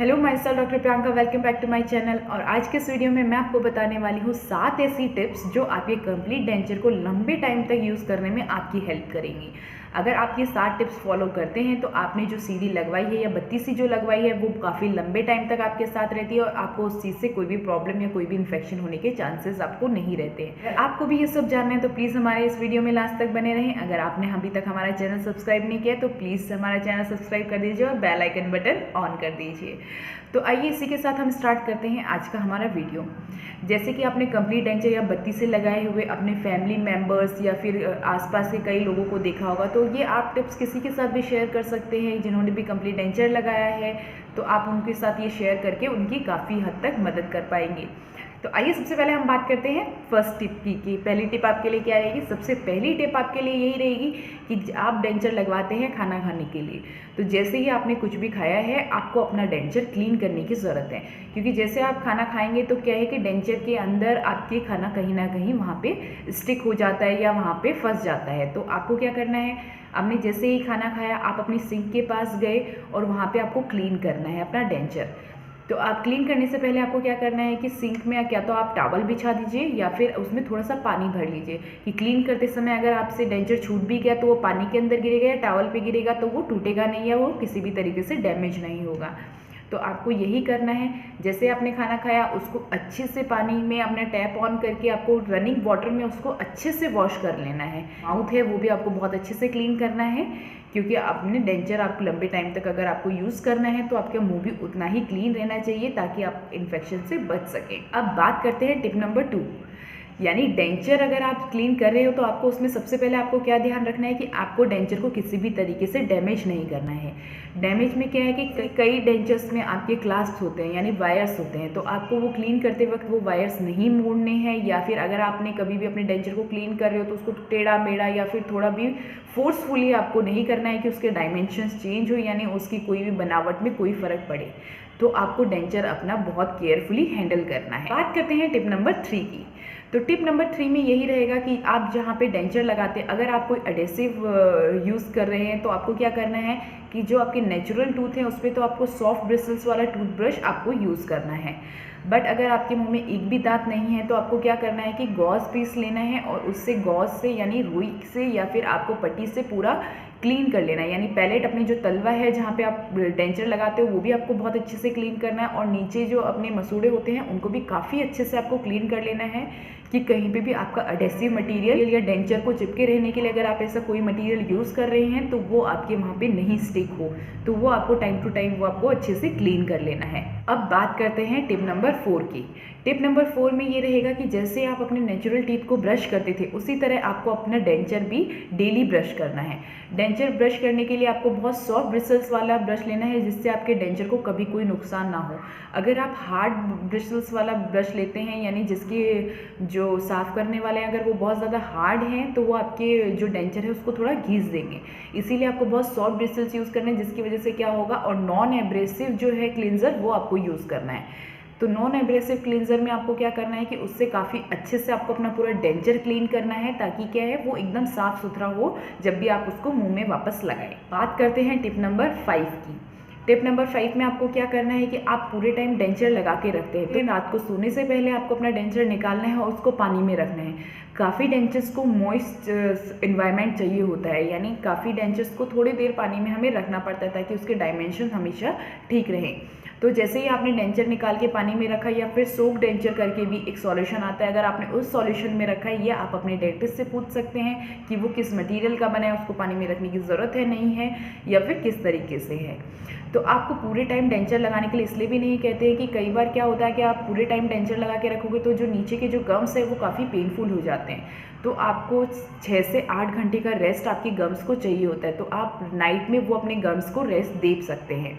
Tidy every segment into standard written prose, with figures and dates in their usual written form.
Hello myself doctor Priyanka, welcome back to my channel. और आज के इस वीडियो में मैं आपको बताने वाली हूँ 7 ऐसी टिप्स जो आपके कंप्लीट डेंचर को लंबे टाइम तक यूज़ करने में आपकी हेल्प करेंगी। अगर आप ये 7 टिप्स फॉलो करते हैं तो आपने जो सीढ़ी लगवाई है या बत्ती सी जो लगवाई है वो काफ़ी लंबे टाइम तक आपके साथ रहती है और आपको उस चीज़ से कोई भी प्रॉब्लम या कोई भी इन्फेक्शन होने के चांसेस आपको नहीं रहते हैं। अगर आपको भी ये सब जानना है तो प्लीज़ हमारे इस वीडियो में लास्ट तक बने रहें। अगर आपने अभी तक हमारा चैनल सब्सक्राइब नहीं किया तो प्लीज़ हमारा चैनल सब्सक्राइब कर दीजिए और बेल आइकन बटन ऑन कर दीजिए। तो आइए इसी के साथ हम स्टार्ट करते हैं आज का हमारा वीडियो। जैसे कि आपने कंप्लीट डेंचर या बत्ती से लगाए हुए अपने फैमिली मेम्बर्स या फिर आसपास के कई लोगों को देखा होगा, तो ये आप टिप्स किसी के साथ भी शेयर कर सकते हैं जिन्होंने भी कंप्लीट डेंचर लगाया है। तो आप उनके साथ ये शेयर करके उनकी काफ़ी हद तक मदद कर पाएंगे। तो आइए सबसे पहले हम बात करते हैं फर्स्ट टिप की कि पहली टिप आपके लिए क्या रहेगी। सबसे पहली टिप आपके लिए यही रहेगी कि आप डेंचर लगवाते हैं खाना खाने के लिए, तो जैसे ही आपने कुछ भी खाया है आपको अपना डेंचर क्लीन करने की ज़रूरत है। क्योंकि जैसे आप खाना खाएंगे तो क्या है कि डेंचर के अंदर आपके खाना कहीं ना कहीं वहाँ पे स्टिक हो जाता है या वहाँ पे फंस जाता है। तो आपको क्या करना है, आपने जैसे ही खाना खाया आप अपनी सिंक के पास गए और वहाँ पे आपको क्लीन करना है अपना डेंचर। तो आप क्लीन करने से पहले आपको क्या करना है कि सिंक में क्या तो आप टॉवल बिछा दीजिए या फिर उसमें थोड़ा सा पानी भर लीजिए कि क्लीन करते समय अगर आपसे डेंचर छूट भी गया तो वो पानी के अंदर गिरेगा या टॉवल पे गिरेगा तो वो टूटेगा नहीं या वो किसी भी तरीके से डैमेज नहीं होगा। तो आपको यही करना है। जैसे आपने खाना खाया उसको अच्छे से पानी में अपना टैप ऑन करके आपको रनिंग वाटर में उसको अच्छे से वॉश कर लेना है। माउथ है वो भी आपको बहुत अच्छे से क्लीन करना है, क्योंकि आपने डेंचर आपको लंबे टाइम तक अगर आपको यूज़ करना है तो आपका मुंह भी उतना ही क्लीन रहना चाहिए ताकि आप इन्फेक्शन से बच सकें। अब बात करते हैं टिप नंबर 2, यानी डेंचर अगर आप क्लीन कर रहे हो तो आपको उसमें सबसे पहले आपको क्या ध्यान रखना है कि आपको डेंचर को किसी भी तरीके से डैमेज नहीं करना है। डैमेज में क्या है कि कई डेंचर्स में आपके क्लास्प होते हैं यानी वायर्स होते हैं, तो आपको वो क्लीन करते वक्त वो वायर्स नहीं मोड़ने हैं। या फिर अगर आपने कभी भी अपने डेंचर को क्लीन कर रहे हो तो उसको टेढ़ा मेढ़ा या फिर थोड़ा भी फोर्सफुली आपको नहीं करना है कि उसके डायमेंशंस चेंज हो यानी उसकी कोई भी बनावट में कोई फ़र्क पड़े। तो आपको डेंचर अपना बहुत केयरफुली हैंडल करना है। बात करते हैं टिप नंबर 3 की। तो टिप नंबर 3 में यही रहेगा कि आप जहाँ पे डेंचर लगाते हैं अगर आप कोई एडेसिव यूज़ कर रहे हैं तो आपको क्या करना है कि जो आपके नेचुरल टूथ हैं उस पर तो आपको सॉफ्ट ब्रिसल्स वाला टूथब्रश आपको यूज़ करना है। बट अगर आपके मुंह में एक भी दांत नहीं है तो आपको क्या करना है कि गॉज पीस लेना है और उससे गॉज से यानी रुई से या फिर आपको पट्टी से पूरा क्लीन कर लेना है। यानी पैलेट अपनी जो तलवा है जहाँ पे आप डेंचर लगाते हो वो भी आपको बहुत अच्छे से क्लीन करना है और नीचे जो अपने मसूड़े होते हैं उनको भी काफ़ी अच्छे से आपको क्लीन कर लेना है कि कहीं पे भी आपका एडेसिव मटेरियल या डेंचर को चिपके रहने के लिए अगर आप ऐसा कोई मटेरियल यूज़ कर रहे हैं तो वो आपके वहाँ पे नहीं स्टिक हो, तो वो आपको टाइम टू टाइम वो आपको अच्छे से क्लीन कर लेना है। अब बात करते हैं टिप नंबर 4 की। टिप नंबर 4 में ये रहेगा कि जैसे आप अपने नेचुरल टीथ को ब्रश करते थे उसी तरह आपको अपना डेंचर भी डेली ब्रश करना है। डेंचर ब्रश करने के लिए आपको बहुत सॉफ्ट ब्रिसल्स वाला ब्रश लेना है जिससे आपके डेंचर को कभी कोई नुकसान ना हो। अगर आप हार्ड ब्रिसल्स वाला ब्रश लेते हैं यानी जिसके जो साफ़ करने वाले हैं अगर वो बहुत ज़्यादा हार्ड हैं तो वो आपके जो डेंचर है उसको थोड़ा घिस देंगे। इसीलिए आपको बहुत सॉफ्ट ब्रिसल्स यूज़ करने हैं जिसकी वजह से क्या होगा, और नॉन एब्रेसिव जो है क्लींजर वो आपको यूज़ करना है। तो नॉन एब्रेसिव क्लींजर में आपको क्या करना है कि उससे काफ़ी अच्छे से आपको अपना पूरा डेंचर क्लीन करना है ताकि क्या है वो एकदम साफ़ सुथरा हो जब भी आप उसको मुंह में वापस लगाएं। बात करते हैं टिप नंबर 5 की। टिप नंबर 5 में आपको क्या करना है कि आप पूरे टाइम डेंचर लगा के रखते हैं तो रात को सोने से पहले आपको अपना डेंचर निकालना है और उसको पानी में रखना है। काफ़ी डेंचर्स को मॉइस्ट इन्वायरमेंट चाहिए होता है, यानी काफ़ी डेंचर्स को थोड़ी देर पानी में हमें रखना पड़ता है ताकि उसके डायमेंशन हमेशा ठीक रहें। तो जैसे ही आपने डेंचर निकाल के पानी में रखा या फिर सोक डेंचर करके भी एक सॉल्यूशन आता है, अगर आपने उस सॉल्यूशन में रखा है या आप अपने डेंटिस्ट से पूछ सकते हैं कि वो किस मटेरियल का बना है, उसको पानी में रखने की ज़रूरत है नहीं है या फिर किस तरीके से है। तो आपको पूरे टाइम डेंचर लगाने के लिए इसलिए भी नहीं कहते हैं कि कई बार क्या होता है कि आप पूरे टाइम डेंचर लगा के रखोगे तो जो नीचे के जो गम्स है वो काफ़ी पेनफुल हो जाते हैं। तो आपको 6 से 8 घंटे का रेस्ट आपकी गम्स को चाहिए होता है, तो आप नाइट में वो अपने गम्स को रेस्ट दे सकते हैं।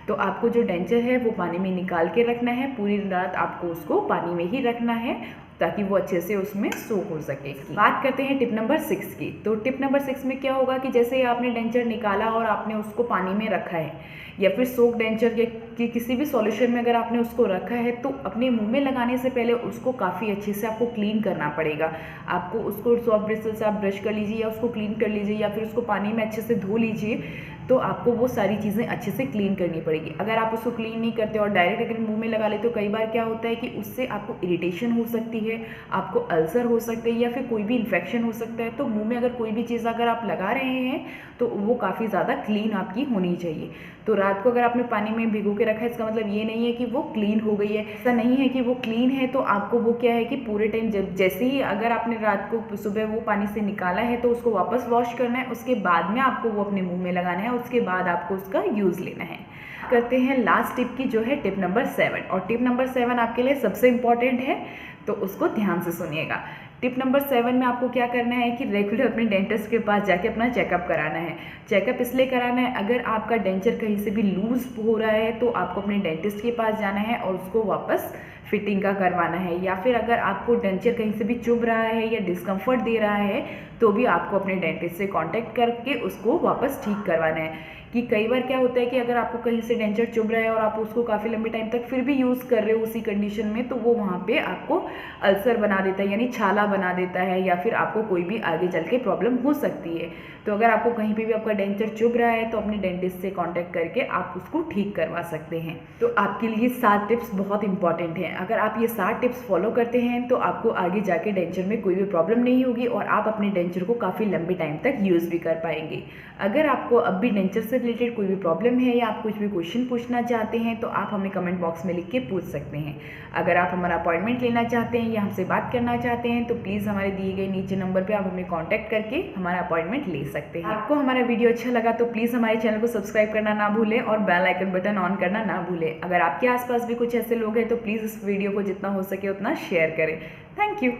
तो आपको जो डेंचर है वो पानी में निकाल के रखना है, पूरी रात आपको उसको पानी में ही रखना है ताकि वो अच्छे से उसमें सोक हो सके। बात करते हैं टिप नंबर 6 की। तो टिप नंबर 6 में क्या होगा कि जैसे आपने डेंचर निकाला और आपने उसको पानी में रखा है या फिर सोक डेंचर के किसी भी सॉल्यूशन में अगर आपने उसको रखा है तो अपने मुंह में लगाने से पहले उसको काफ़ी अच्छे से आपको क्लीन करना पड़ेगा। आपको उसको सॉफ्ट ब्रिसल से आप ब्रश कर लीजिए या उसको क्लीन कर लीजिए या फिर उसको पानी में अच्छे से धो लीजिए तो आपको वो सारी चीज़ें अच्छे से क्लीन करनी पड़ेगी। अगर आप उसको क्लीन नहीं करते और डायरेक्ट अगर मुंह में लगा लेते तो कई बार क्या होता है कि उससे आपको इरिटेशन हो सकती है, आपको अल्सर हो सकते हैं या फिर कोई भी इन्फेक्शन हो सकता है। तो मुंह में अगर कोई भी चीज़ अगर आप लगा रहे हैं तो वो काफ़ी ज़्यादा क्लीन आपकी होनी चाहिए। तो रात को अगर आपने पानी में भिगो के रखा है, इसका मतलब ये नहीं है कि वो क्लीन हो गई है। ऐसा नहीं है कि वो क्लीन है तो आपको वो क्या है कि पूरे टाइम जैसे ही अगर आपने रात को सुबह वो पानी से निकाला है तो उसको वापस वॉश करना है, उसके बाद में आपको वो अपने मुंह में लगाना है, उसके बाद आपको उसका यूज़ लेना है। करते हैं लास्ट टिप की, जो है टिप नंबर 7। और टिप नंबर 7 आपके लिए सबसे इम्पॉर्टेंट है, तो उसको ध्यान से सुनिएगा। टिप नंबर 7 में आपको क्या करना है कि रेगुलर अपने डेंटिस्ट के पास जाके अपना चेकअप कराना है। चेकअप इसलिए कराना है, अगर आपका डेंचर कहीं से भी लूज हो रहा है तो आपको अपने डेंटिस्ट के पास जाना है और उसको वापस फिटिंग का करवाना है। या फिर अगर आपको डेंचर कहीं से भी चुभ रहा है या डिस्कम्फर्ट दे रहा है तो भी आपको अपने डेंटिस्ट से कांटेक्ट करके उसको वापस ठीक करवाना है। कि कई बार क्या होता है कि अगर आपको कहीं से डेंचर चुभ रहा है और आप उसको काफ़ी लंबे टाइम तक फिर भी यूज़ कर रहे हो उसी कंडीशन में, तो वो वहाँ पे आपको अल्सर बना देता है, यानी छाला बना देता है, या फिर आपको कोई भी आगे चल के प्रॉब्लम हो सकती है। तो अगर आपको कहीं पे भी आपका डेंचर चुभ रहा है तो अपने डेंटिस्ट से कांटेक्ट करके आप उसको ठीक करवा सकते हैं। तो आपके लिए 7 टिप्स बहुत इंपॉर्टेंट हैं। अगर आप ये 7 टिप्स फॉलो करते हैं तो आपको आगे जाके डेंचर में कोई भी प्रॉब्लम नहीं होगी और आप अपने डेंचर को काफ़ी लंबे टाइम तक यूज़ भी कर पाएंगे। अगर आपको अब भी डेंचर से रिलेटेड कोई भी प्रॉब्लम है या आप कुछ भी क्वेश्चन पूछना चाहते हैं तो आप हमें कमेंट बॉक्स में लिख के पूछ सकते हैं। अगर आप हमारा अपॉइंटमेंट लेना चाहते हैं या हमसे बात करना चाहते हैं तो प्लीज़ हमारे दिए गए नीचे नंबर पे आप हमें कांटेक्ट करके हमारा अपॉइंटमेंट ले सकते हैं। आपको हमारा वीडियो अच्छा लगा तो प्लीज़ हमारे चैनल को सब्सक्राइब करना ना भूलें और बेल आइकन बटन ऑन करना ना भूलें। अगर आपके आसपास भी कुछ ऐसे लोग हैं तो प्लीज़ इस वीडियो को जितना हो सके उतना शेयर करें। Thank you.